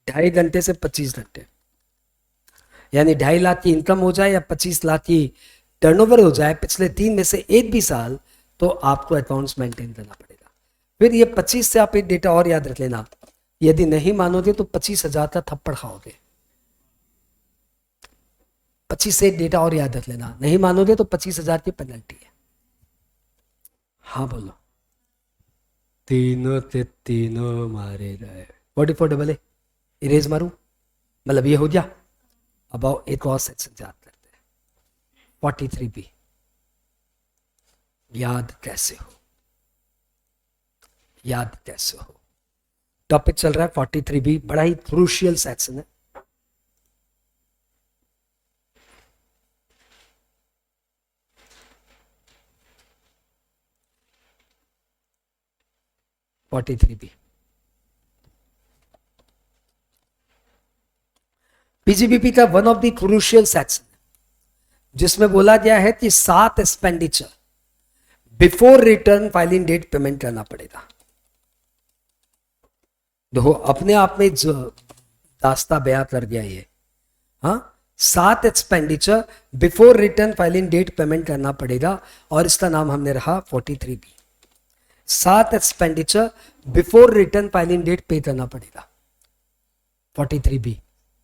2.5 घंटे से 25 घंटे यानी 2.5 लाख की इनकम हो जाए या 25 लाख की टर्नओवर हो जाए पिछले 3 में से एक भी साल, तो आपको अकाउंट्स मेंटेन करना पड़ेगा। फिर ये 25 से आप एक डेटा और याद रख लेना, यदि नहीं मानोगे तो 25,000 का थप्पड़ खाओगे। 25 से एक डेटा और याद रख लेना, नहीं मानोगे तो 25,000 की पेनल्टी है। हाँ बोलो। तीनों मारे गए। 44AA इरेज मारू, मतलब ये हो गया। अब आओ एक और सेक्शन याद करते हैं, 43B। याद कैसे हो? टॉपिक चल रहा है 43B, बड़ा ही क्रूशियल सेक्शन है। PGBP का one of the crucial section जिसमें बोला गया है कि 7 expenditure before return filing date payment करना पड़ेगा। देखो अपने आप में जो दास्ता बयां कर दिया ये, हाँ 7 expenditure before return filing date payment करना पड़ेगा, और इसका नाम हमने रहा 43B। 7 expenditure before return filing date pay करना पड़ेगा, 43B।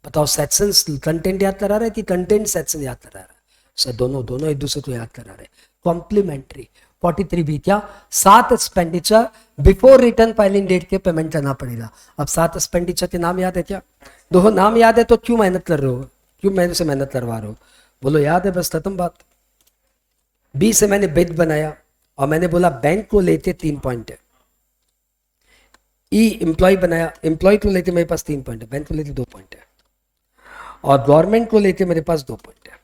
बताओ सेक्शन कंटेंट याद करा रहे कि कंटेंट सेक्शन याद करा रहा है? सर दोनों एक दूसरे को याद करा रहे, कॉम्प्लीमेंट्री। 43B क्या? 7 expenditure before return filing date के पेमेंट करना पड़ेगा। अब 7 एक्सपेंडिचर के नाम याद है क्या? दो नाम याद है तो क्यों मेहनत कर रहे हो, क्यों मेरे से मेहनत करवा रहे हो? बोलो याद है, बस खत्म बात। बी से मैंने बिग बनाया और मैंने बोला बैंक को लेते 3 पॉइंट है। ई एम्प्लॉय बनाया, एम्प्लॉय को लेते मेरे पास 3 पॉइंट है, बैंक को लेते 2 पॉइंट है, और गवर्नमेंट को लेके मेरे पास 2 पॉइंट है।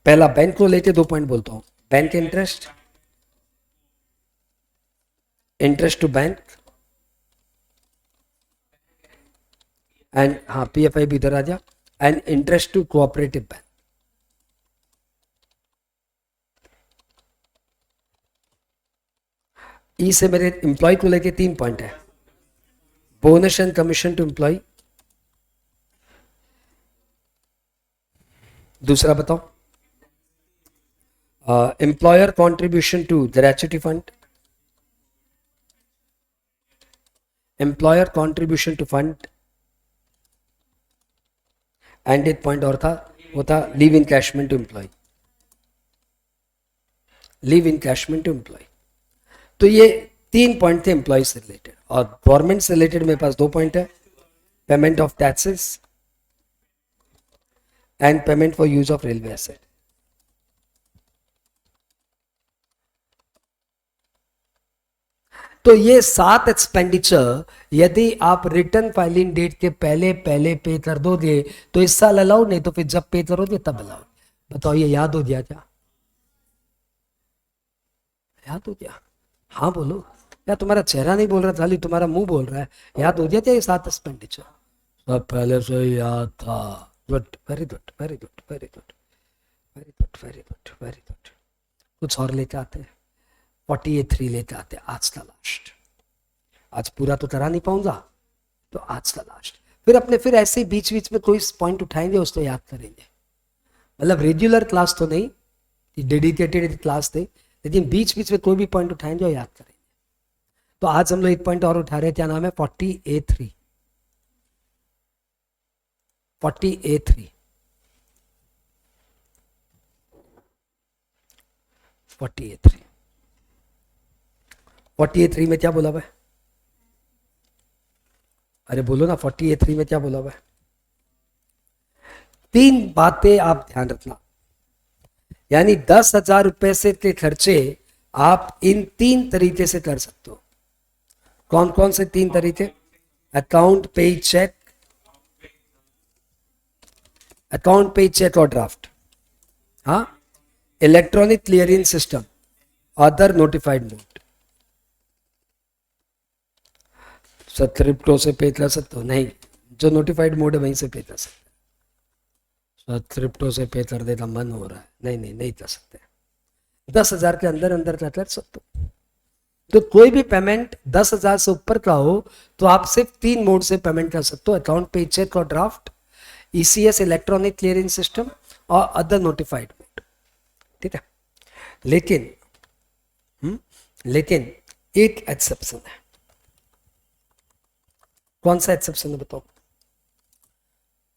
पहला बैंक को लेके 2 पॉइंट बोलता हूं, bank interest to bank, and हाँ PFI भी इधर आ जा, and interest to cooperative bank. E से मेरे एम्प्लॉय को लेके 3 पॉइंट है, bonus and commission to employee. दूसरा बताओ, employer contribution to gratuity fund, employer contribution to fund, and एक पॉइंट और था, वो था leave encashment to employee, leave encashment to employee. तो ये 3 पॉइंट थे एम्प्लॉय से रिलेटेड, और गवर्नमेंट से रिलेटेड मेरे पास 2 पॉइंट है, payment of taxes and payment for use of railway asset. तो ये 7 एक्सपेंडिचर यदि आप रिटर्न फाइलिंग डेट के पहले पहले पे कर दोगे तो इस साल अलाउ, नहीं तो फिर जब पे करोगे तब अलाउ। बताओ ये याद हो गया क्या? याद हो गया? हाँ बोलो। या तुम्हारा चेहरा नहीं बोल रहा, खाली तुम्हारा मुंह बोल रहा है। याद हो गया क्या ये 7 एक्सपेंडिचर? सब पहले से याद था। Good, very good, very good, very good, very good, very good, very good. कुछ और लेते आते हैं, 48 लेते आते हैं। आज का लास्ट, आज पूरा तो करा नहीं पाऊंगा तो आज का लास्ट। फिर ऐसे बीच बीच में कोई पॉइंट उठाएंगे उसको याद करेंगे। मतलब रेगुलर क्लास तो नहीं, डेडिकेटेड क्लास थे, लेकिन बीच बीच में कोई भी पॉइंट उठाएंगे और याद करेंगे। तो आज हम लोग एक पॉइंट और उठा रहे हैं, क्या नाम है? 40A3। 40A3 40A3 40A3 में क्या बोला हुआ है? अरे बोलो ना, 40A3 में क्या बोला हुआ है? 3 बातें आप ध्यान रखना। यानी 10,000 रुपए से के खर्चे आप इन 3 तरीके से कर सकते हो। कौन कौन से 3 तरीके? अकाउंट पे चेक, अकाउंट पे चेक और ड्राफ्ट, हाँ, electronic clearing system, other notified mode. Crypto से पे कर सकते हो? नहीं, जो नोटिफाइड मोड है वहीं से पे कर सकते हो। क्रिप्टो से पे कर देना मन हो रहा है, नहीं नहीं नहीं कर सकते। 10,000 के अंदर अंदर का कर सकते हो। तो कोई भी पेमेंट 10,000 से ऊपर का हो तो आप सिर्फ 3 मोड से पेमेंट कर सकते हो, अकाउंट पे चेक और draft, ECS electronic clearing system और अदर नोटिफाइड मोड। ठीक है, लेकिन एक एक्सेप्शन है। कौन सा एक्सेप्शन है बताओ?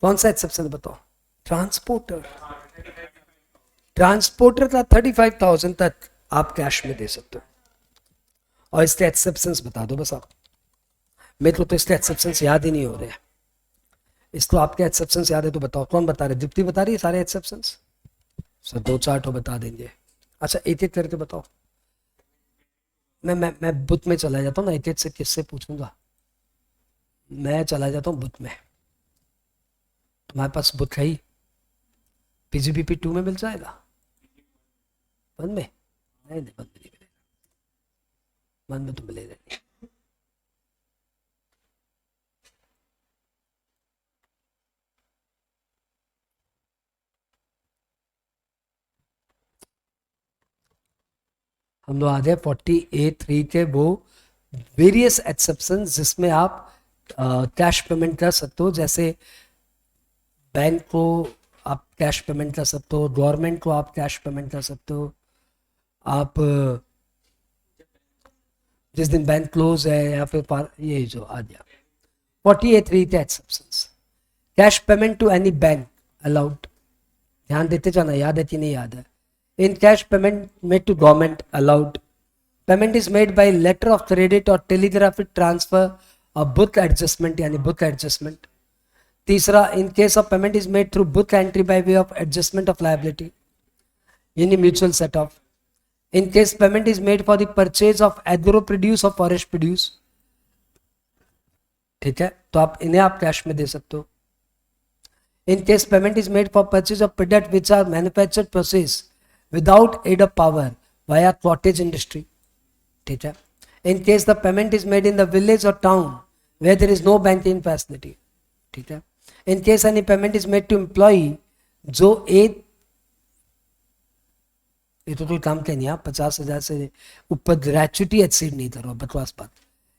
कौन सा एक्सेप्शन है बताओ? ट्रांसपोर्टर। ट्रांसपोर्टर का 35,000 तक आप कैश में दे सकते हो। और इसके एक्सेप्शंस बता दो बस आप। मेरे को तो इसके एक्सेप्शंस याद ही नहीं हो रहे हैं। इसको आपके एक्सेप्शंस याद है तो बताओ। कौन बता रहे? दीप्ति बता रही है सारे एक्सेप्शंस? सर 2-4 तो बता देंगे। अच्छा एक एक करके बताओ। मैं बुत में चला जाता हूँ ना, एक एक से किससे पूछूंगा? मैं चला जाता हूँ बुत में। तुम्हारे पास बुत है ही? PGBP 2 में मिल जाएगा? वन में? नहीं वन में नहीं मिलेगा, वन में तो मिलेगा नहीं। हम लोग आ गए 40A3 के वो वेरियस एक्सेप्शन जिसमें आप कैश पेमेंट कर सकते हो। जैसे बैंक को आप कैश पेमेंट कर सकते हो, गवर्नमेंट को आप कैश पेमेंट कर सकते हो, आप जिस दिन बैंक क्लोज है या फिर ये जो आ गया 40A3 के exceptions. Cash payment to any bank allowed, ध्यान देते जाना, याद है कि नहीं याद है? In cash payment made to government allowed. Payment is made by letter of credit or telegraphic transfer or book adjustment यानी book adjustment. तीसरा, in case of payment is made through book entry by way of adjustment of liability यानी mutual set off. In case payment is made for the purchase of agro produce or forest produce, ठीक है, तो आप इन्हें आप cash में दे सकते हो। In case payment is made for purchase of product which are manufactured process without aid of power via cottage industry, ठीक है। In case the payment is made in the village or town where there is no banking facility, ठीक है। In case any payment is made to employee जो एक, ये तो कोई काम के नहीं, आप 50,000 से ऊपर ग्रेचुटी एक्सीड नहीं करो, बकवास बात।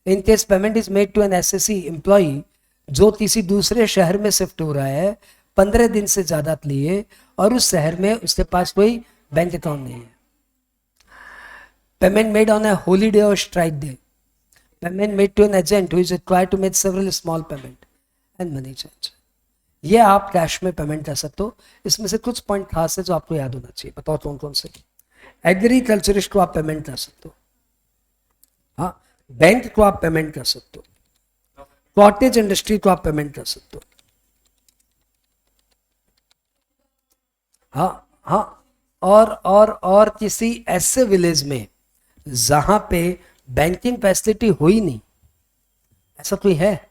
In case payment is made to an SSC employee जो किसी दूसरे शहर में शिफ्ट हो रहा है 15 दिन से ज्यादा के लिए और उस शहर में उसके पास कोई बैंक अकाउंट नहीं है। Payment made on a holiday और strike day, payment made to an agent who is required to make several small payment and money change, ये आप कैश में पेमेंट कर सकते हो। इसमें से कुछ पॉइंट खास है जो आपको याद होना चाहिए, बताओ कौन कौन से? एग्रीकल्चरिस्ट को आप पेमेंट कर सकते हो, हाँ, बैंक को आप पेमेंट कर सकते हो, कॉटेज इंडस्ट्री तो आप पेमेंट कर सकते हो। हाँ हाँ, और किसी ऐसे विलेज में जहां पे बैंकिंग फैसिलिटी हो ही नहीं, ऐसा कोई है?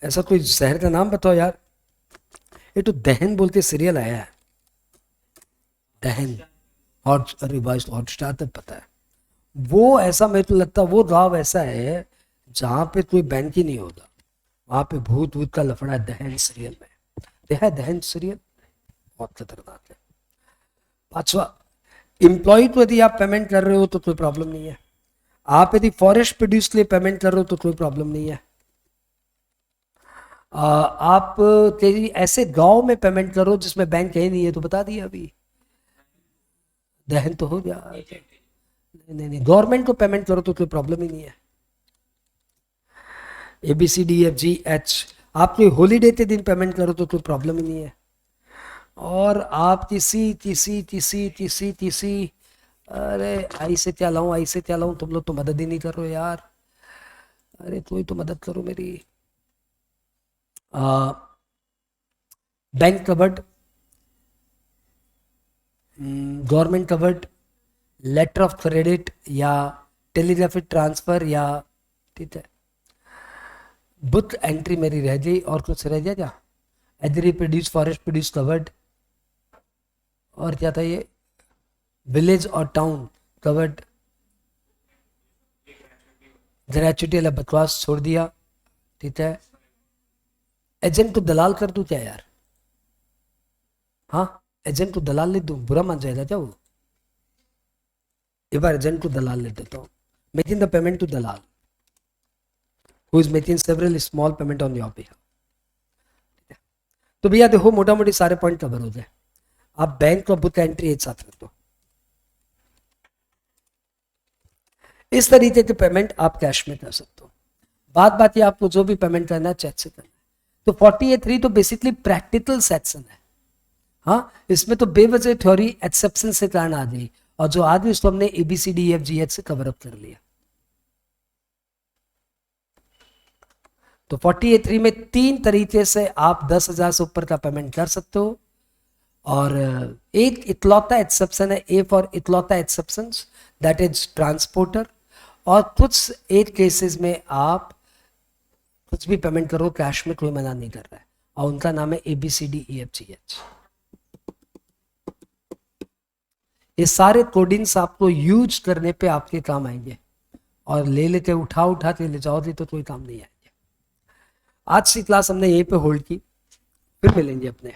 ऐसा कोई शहर का नाम बताओ यार। ये तो दहन बोलते सीरियल आया है, दहन, हॉट, रिवाइज हॉटस्टार तक पता है। वो ऐसा मेरे को लगता है वो गांव ऐसा है जहां पे कोई बैंक ही नहीं होता, वहां पे भूत भूत का लफड़ा है दहन सीरियल में। देखा है दहन सीरियल? बहुत खतरनाक है। पांचवा, एम्प्लॉय को यदि आप पेमेंट कर रहे हो तो कोई प्रॉब्लम नहीं है। आप यदि फॉरेस्ट प्रोड्यूस के लिए पेमेंट कर रहे हो तो कोई प्रॉब्लम नहीं है। आप तेरी ऐसे गांव में पेमेंट करो जिसमें बैंक है नहीं है तो बता दिया अभी, दहन तो हो गया। नहीं नहीं नहीं, गवर्नमेंट को पेमेंट करो तो कोई प्रॉब्लम ही नहीं है। ABCDFGH, आप कोई हॉलीडे के दिन पेमेंट करो तो कोई प्रॉब्लम ही नहीं है। और आप तीसी, अरे आई से क्या लाऊं, आई से क्या लाऊं, तुम लोग तो मदद ही नहीं कर रहे हो यार। अरे कोई तो मदद करो मेरी। Bank covered, government covered, letter of credit या टेलीग्राफिक ट्रांसफर, या ठीक है, बुक एंट्री मेरी रह गई, और कुछ रह गया क्या? Agri produce, forest produce covered, और क्या था ये, विलेज और टाउन कवर्ड, ग्रेचुटी वाला बकवास छोड़ दिया, ठीक है। एजेंट को दलाल कर दूं क्या यार? हाँ, एजेंट को दलाल लिख दूं, बुरा मान जाएगा क्या वो? एक बार एजेंट को दलाल लिख देता हूँ, making the payment to dalal who is making several small payment on your behalf। तो भैया देखो मोटा मोटी सारे पॉइंट कवर हो जाए। आप बैंक और बुक एंट्री एक साथ रख दो, इस तरीके के पेमेंट आप कैश में कर सकते हो। बात ये आपको जो भी पेमेंट करना है चेक से करना है। तो 48.3 तो बेसिकली प्रैक्टिकल सेक्शन है। हाँ, इसमें तो बेवजह थ्योरी एक्सेप्शन से कारण आ गई, और जो आज उसको हमने ABCDEFGH से कवर अप कर लिया। तो 48.3 में 3 तरीके से आप 10,000 से ऊपर का पेमेंट कर सकते हो। और एक इकलौता एक्सेप्शन है, ए फॉर इकलौता एक्सेप्शन, दैट इज ट्रांसपोर्टर। और कुछ एक केसेस में आप कुछ भी पेमेंट करो कैश में, कोई मना नहीं कर रहा है, और उनका नाम है ABCDEFGH। ये सारे कोडिंग्स आपको यूज करने पे आपके काम आएंगे, और ले लेते उठा के ले जाओगे तो कोई काम नहीं आएंगे। आज की क्लास हमने यहीं पे होल्ड की, फिर मिलेंगे अपने